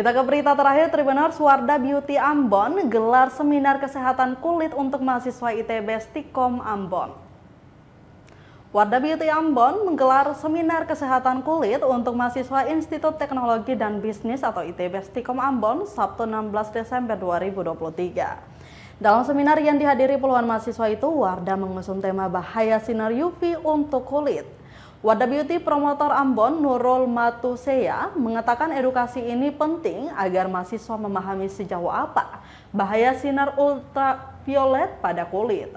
Kita ke berita terakhir, Tribuners. Wardah Beauty Ambon gelar seminar kesehatan kulit untuk mahasiswa ITB Stikom Ambon. Wardah Beauty Ambon menggelar seminar kesehatan kulit untuk mahasiswa Institut Teknologi dan Bisnis atau ITB Stikom Ambon Sabtu 16 Desember 2023. Dalam seminar yang dihadiri puluhan mahasiswa itu, Wardah mengusung tema bahaya sinar UV untuk kulit. Wardah Beauty Promotor Ambon Nurul Matuseya mengatakan edukasi ini penting agar mahasiswa memahami sejauh apa bahaya sinar ultraviolet pada kulit.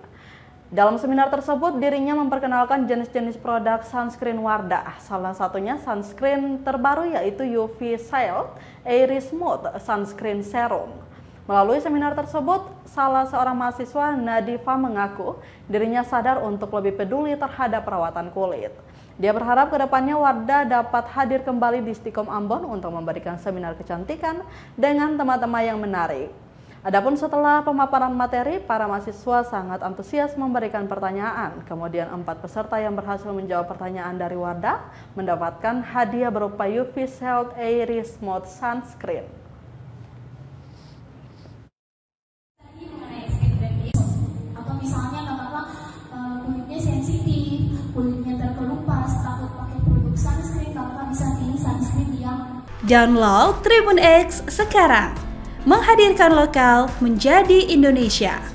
Dalam seminar tersebut, dirinya memperkenalkan jenis-jenis produk sunscreen Wardah. Salah satunya sunscreen terbaru yaitu UV Shield Airy Smooth Sunscreen Serum. Melalui seminar tersebut, salah seorang mahasiswa, Nadifa, mengaku dirinya sadar untuk lebih peduli terhadap perawatan kulit. Dia berharap kedepannya Wardah dapat hadir kembali di Stikom Ambon untuk memberikan seminar kecantikan dengan tema-tema yang menarik. Adapun setelah pemaparan materi, para mahasiswa sangat antusias memberikan pertanyaan. Kemudian 4 peserta yang berhasil menjawab pertanyaan dari Wardah mendapatkan hadiah berupa UV Shield Airy Smooth Sunscreen. Atau misalnya kakak kulitnya sensitif, kulitnya terkelupas, takut pakai produk sunscreen, kakak bisa pilih sunscreen yang Download Tribun X sekarang, menghadirkan lokal menjadi Indonesia.